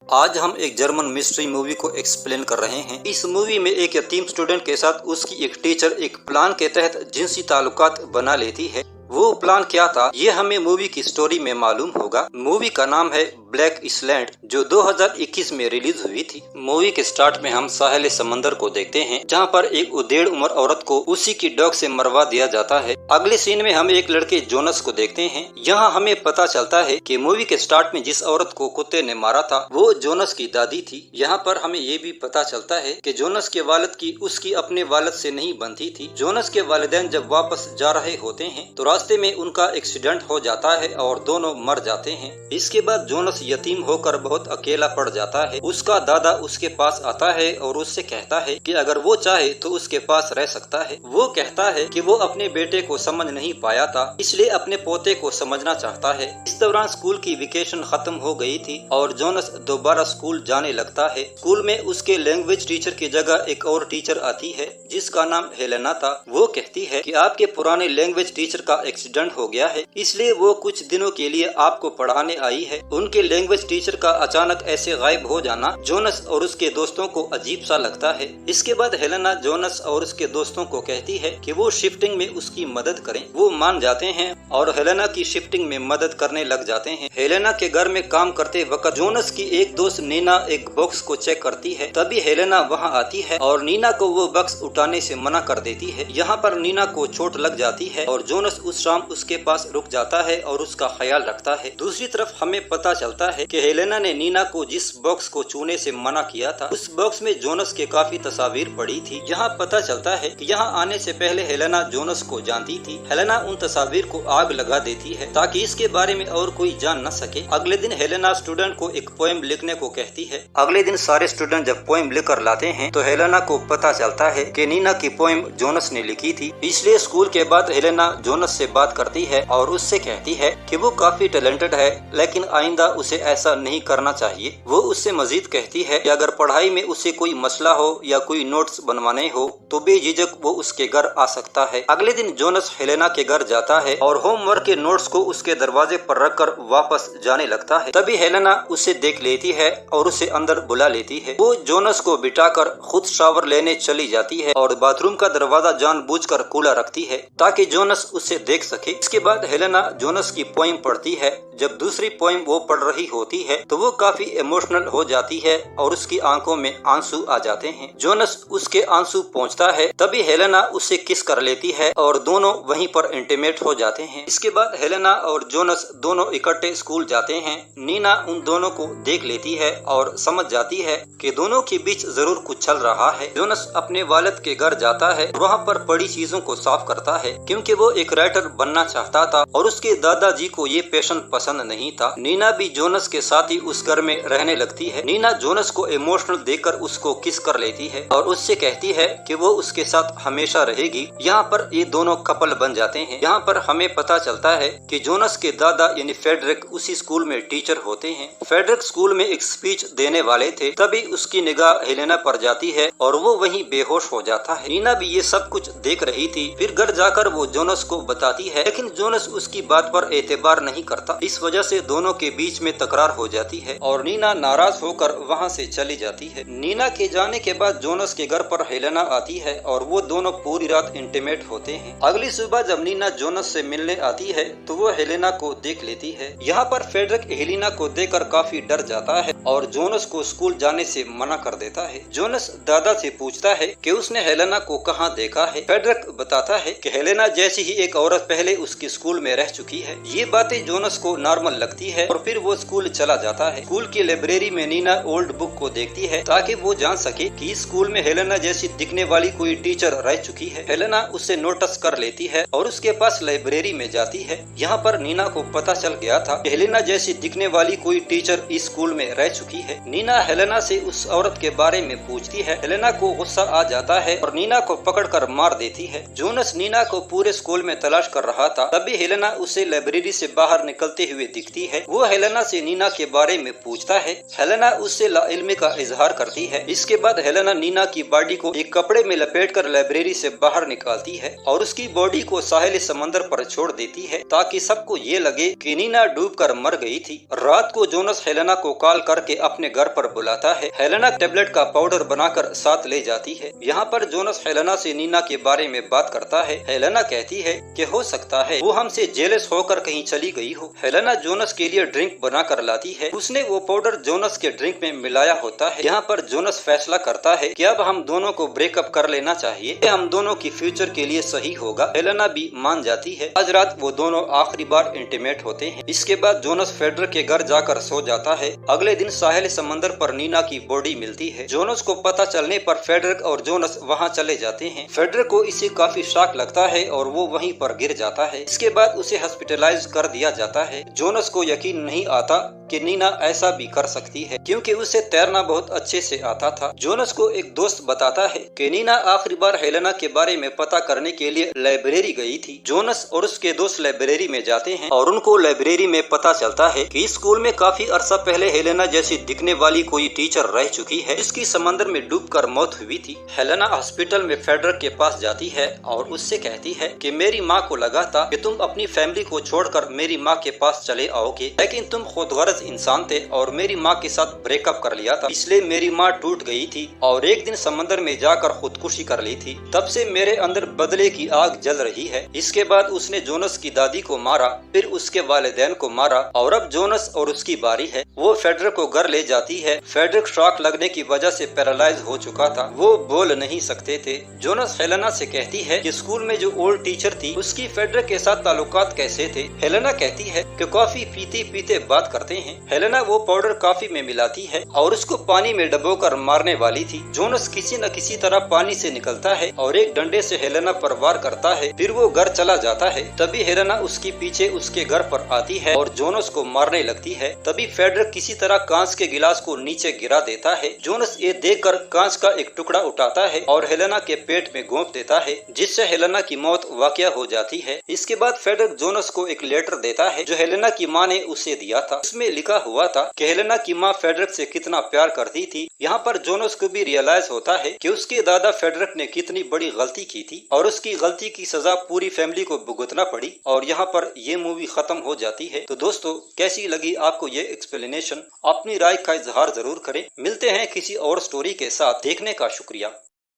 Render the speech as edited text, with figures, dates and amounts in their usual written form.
आज हम एक जर्मन मिस्ट्री मूवी को एक्सप्लेन कर रहे हैं। इस मूवी में एक यतीम स्टूडेंट के साथ उसकी एक टीचर एक प्लान के तहत जिनसी ताल्लुकात बना लेती है। वो प्लान क्या था ये हमें मूवी की स्टोरी में मालूम होगा। मूवी का नाम है ब्लैक आइसलैंड, जो 2021 में रिलीज हुई थी। मूवी के स्टार्ट में हम साहिल समंदर को देखते हैं, जहाँ पर एक उदेड़ उम्र औरत को उसी की डॉग से मरवा दिया जाता है। अगले सीन में हम एक लड़के जोनस को देखते हैं। यहाँ हमें पता चलता है कि मूवी के स्टार्ट में जिस औरत को कुत्ते ने मारा था वो जोनस की दादी थी। यहाँ पर हमें ये भी पता चलता है कि जोनस के वालिद की उसकी अपने वालिद से नहीं बनती थी। जोनस के वालिदैन जब वापस जा रहे होते हैं तो रास्ते में उनका एक्सीडेंट हो जाता है और दोनों मर जाते हैं। इसके बाद जोनस यतीम होकर बहुत अकेला पड़ जाता है। उसका दादा उसके पास आता है और उससे कहता है कि अगर वो चाहे तो उसके पास रह सकता है। वो कहता है कि वो अपने बेटे को समझ नहीं पाया था, इसलिए अपने पोते को समझना चाहता है। इस दौरान स्कूल की वेकेशन खत्म हो गई थी और जोनस दोबारा स्कूल जाने लगता है। स्कूल में उसके लैंग्वेज टीचर की जगह एक और टीचर आती है जिसका नाम हेलेना था। वो कहती है कि आपके पुराने लैंग्वेज टीचर का एक्सीडेंट हो गया है, इसलिए वो कुछ दिनों के लिए आपको पढ़ाने आई है। उनके लैंग्वेज टीचर का अचानक ऐसे गायब हो जाना जोनस और उसके दोस्तों को अजीब सा लगता है। इसके बाद हेलेना जोनस और उसके दोस्तों को कहती है कि वो शिफ्टिंग में उसकी मदद करें। वो मान जाते हैं और हेलेना की शिफ्टिंग में मदद करने लग जाते हैं। हेलेना के घर में काम करते वक्त जोनस की एक दोस्त नीना एक बॉक्स को चेक करती है। तभी हेलेना वहाँ आती है और नीना को वो बॉक्स उठाने से मना कर देती है। यहाँ पर नीना को चोट लग जाती है और जोनस उस शाम उसके पास रुक जाता है और उसका ख्याल रखता है। दूसरी तरफ हमें पता चलता है कि हेलेना ने नीना को जिस बॉक्स को छूने से मना किया था उस बॉक्स में जोनस के काफी तस्वीर पड़ी थी। यहाँ पता चलता है कि यहाँ आने से पहले हेलेना जोनस को जानती थी। हेलेना उन तस्वीर को आग लगा देती है ताकि इसके बारे में और कोई जान न सके। अगले दिन हेलेना स्टूडेंट को एक पोएम लिखने को कहती है। अगले दिन सारे स्टूडेंट जब पोएम लिख कर लाते हैं तो हेलेना को पता चलता है कि नीना की पोएम जोनस ने लिखी थी। इसलिए स्कूल के बाद हेलेना जोनस से बात करती है और उससे कहती है कि वो काफी टैलेंटेड है, लेकिन आइंदा उसे ऐसा नहीं करना चाहिए। वो उससे मजीद कहती है कि अगर पढ़ाई में उसे कोई मसला हो या कोई नोट्स बनवाने हो तो बेझिझक वो उसके घर आ सकता है। अगले दिन जोनस हेलेना के घर जाता है और होमवर्क के नोट्स को उसके दरवाजे पर रखकर वापस जाने लगता है। तभी हेलेना उसे देख लेती है और उसे अंदर बुला लेती है। वो जोनस को बिठाकर खुद शावर लेने चली जाती है और बाथरूम का दरवाजा जानबूझकर खुला रखती है ताकि जोनस उसे देख सके। इसके बाद हेलेना जोनस की पोएम पढ़ती है। जब दूसरी पोएम वो पढ़ रही होती है तो वो काफी इमोशनल हो जाती है और उसकी आंखों में आंसू आ जाते हैं। जोनस उसके आंसू पहुंचता है। तभी हेलेना उससे किस कर लेती है और दोनों वहीं पर इंटीमेट हो जाते हैं। इसके बाद हेलेना और जोनस दोनों इकट्ठे स्कूल जाते हैं। नीना उन दोनों को देख लेती है और समझ जाती है कि दोनों के बीच जरूर कुछ चल रहा है। जोनस अपने वालिद के घर जाता है, वहाँ पर पड़ी चीजों को साफ करता है क्योंकि वो एक राइटर बनना चाहता था और उसके दादाजी को ये पैशन पसंद नहीं था। नीना भी जोनस के साथ ही उस घर में रहने लगती है। नीना जोनस को इमोशनल देखकर उसको किस कर लेती है और उससे कहती है कि वो उसके साथ हमेशा रहेगी। यहाँ पर ये दोनों कपल बन जाते हैं। यहाँ पर हमें पता चलता है कि जोनस के दादा यानी फेडरिक उसी स्कूल में टीचर होते हैं। फेडरिक स्कूल में एक स्पीच देने वाले थे, तभी उसकी निगाह हेलेना पर जाती है और वो वहीं बेहोश हो जाता है। नीना भी ये सब कुछ देख रही थी। फिर घर जाकर वो जोनस को बताती है, लेकिन जोनस उसकी बात पर एतबार नहीं करता। इस वजह से दोनों के बीच में तकरार हो जाती है और नीना नाराज होकर वहाँ से चली जाती है। नीना के जाने के बाद जोनस के घर पर हेलेना आती है और वो दोनों पूरी रात इंटीमेट होते हैं। अगली सुबह जब नीना जोनस से मिलने आती है तो वो हेलेना को देख लेती है। यहाँ पर फेडरिक हेलेना को देखकर काफी डर जाता है और जोनस को स्कूल जाने से मना कर देता है। जोनस दादा से पूछता है कि उसने हेलेना को कहाँ देखा है। फेडरिक बताता है कि हेलेना जैसी ही एक औरत पहले उसके स्कूल में रह चुकी है। ये बातें जोनस को नॉर्मल लगती है और फिर वो स्कूल चला जाता है। स्कूल की लाइब्रेरी में नीना ओल्ड बुक को देखती है ताकि वो जान सके कि इस स्कूल में हेलेना जैसी दिखने वाली कोई टीचर रह चुकी है। हेलेना उसे नोटिस कर लेती है और उसके पास लाइब्रेरी में जाती है। यहाँ पर नीना को पता चल गया था कि हेलेना जैसी दिखने वाली कोई टीचर इस स्कूल में रह चुकी है। नीना हेलेना से उस औरत के बारे में पूछती है। हेलेना को गुस्सा आ जाता है और नीना को पकड़कर मार देती है। जोनस नीना को पूरे स्कूल में तलाश कर रहा था। तभी हेलेना उसे लाइब्रेरी से बाहर निकलते हुए दिखती है। वो हेलेना से से नीना के बारे में पूछता है। हेलेना उससे लाइल्मी का इजहार करती है। इसके बाद हेलेना नीना की बॉडी को एक कपड़े में लपेटकर लाइब्रेरी से बाहर निकालती है और उसकी बॉडी को साहिल समंदर पर छोड़ देती है ताकि सबको ये लगे कि नीना डूबकर मर गई थी। रात को जोनस हेलेना को कॉल करके अपने घर पर बुलाता है। हेलेना टेबलेट का पाउडर बनाकर साथ ले जाती है। यहाँ पर जोनस हेलेना से नीना के बारे में बात करता है। हेलेना कहती है कि हो सकता है वो हमसे जेलस होकर कहीं चली गई हो। हेलेना जोनस के लिए ड्रिंक बना कर लाती है। उसने वो पाउडर जोनस के ड्रिंक में मिलाया होता है। यहाँ पर जोनस फैसला करता है कि अब हम दोनों को ब्रेकअप कर लेना चाहिए, हम दोनों की फ्यूचर के लिए सही होगा। हेलेना भी मान जाती है। आज रात वो दोनों आखिरी बार इंटीमेट होते हैं। इसके बाद जोनस फेडरर के घर जाकर सो जाता है। अगले दिन साहिल समंदर पर नीना की बॉडी मिलती है। जोनस को पता चलने पर फेडरर और जोनस वहाँ चले जाते हैं। फेडरर को इससे काफी शॉक लगता है और वो वहीं पर गिर जाता है। इसके बाद उसे हॉस्पिटलाइज कर दिया जाता है। जोनस को यकीन नहीं आता कि नीना ऐसा भी कर सकती है क्योंकि उसे तैरना बहुत अच्छे से आता था। जोनस को एक दोस्त बताता है कि नीना आखिरी बार हेलेना के बारे में पता करने के लिए लाइब्रेरी गई थी। जोनस और उसके दोस्त लाइब्रेरी में जाते हैं और उनको लाइब्रेरी में पता चलता है कि स्कूल में काफी अरसा पहले हेलेना जैसी दिखने वाली कोई टीचर रह चुकी है जिसकी समंदर में डूबकर मौत हुई थी। हेलेना हॉस्पिटल में फेडरर के पास जाती है और उससे कहती है कि मेरी माँ को लगा था कि तुम अपनी फैमिली को छोड़कर मेरी माँ के पास चले आओगे, लेकिन तुम खुदगर्ज इंसान थे और मेरी माँ के साथ ब्रेकअप कर लिया था, इसलिए मेरी माँ टूट गई थी और एक दिन समंदर में जाकर खुदकुशी कर ली थी। तब से मेरे अंदर बदले की आग जल रही है। इसके बाद उसने जोनस की दादी को मारा, फिर उसके वालिदैन को मारा और अब जोनस और उसकी बारी है। वो फेडरर को घर ले जाती है। फेडरर शॉक लगने की वजह से पैरालाइज हो चुका था, वो बोल नहीं सकते थे। जोनस हेलेना से कहती है कि स्कूल में जो ओल्ड टीचर थी उसकी फेडरर के साथ ताल्लुकात कैसे थे। हेलेना कहती है कि कॉफी पीते पीते बात करते हैं। हेलेना वो पाउडर कॉफी में मिलाती है और उसको पानी में डुबोकर मारने वाली थी। जोनस किसी न किसी तरह पानी से निकलता है और एक डंडे से हेलेना पर वार करता है। फिर वो घर चला जाता है। तभी हेलेना उसके पीछे उसके घर पर आती है और जोनस को मारने लगती है। तभी फेडरर किसी तरह कांच के गिलास को नीचे गिरा देता है। जोनस ये देखकर कांच का एक टुकड़ा उठाता है और हेलेना के पेट में घोंप देता है, जिससे हेलेना की मौत वाक़या हो जाती है। इसके बाद फेडरर जोनस को एक लेटर देता है जो हेलेना की माँ ने उसे दिया था। उसमें लिखा हुआ था कि हेलेना की माँ फेडरर से कितना प्यार करती थी। यहाँ पर जोनस को भी रियलाइज होता है कि उसके दादा फेडरर ने कितनी बड़ी गलती की थी और उसकी गलती की सजा पूरी फैमिली को भुगतना पड़ी और यहाँ पर ये मूवी खत्म हो जाती है। तो दोस्तों, कैसी लगी आपको ये एक्सप्लेनेशन? अपनी राय का इजहार जरूर करें। मिलते हैं किसी और स्टोरी के साथ। देखने का शुक्रिया।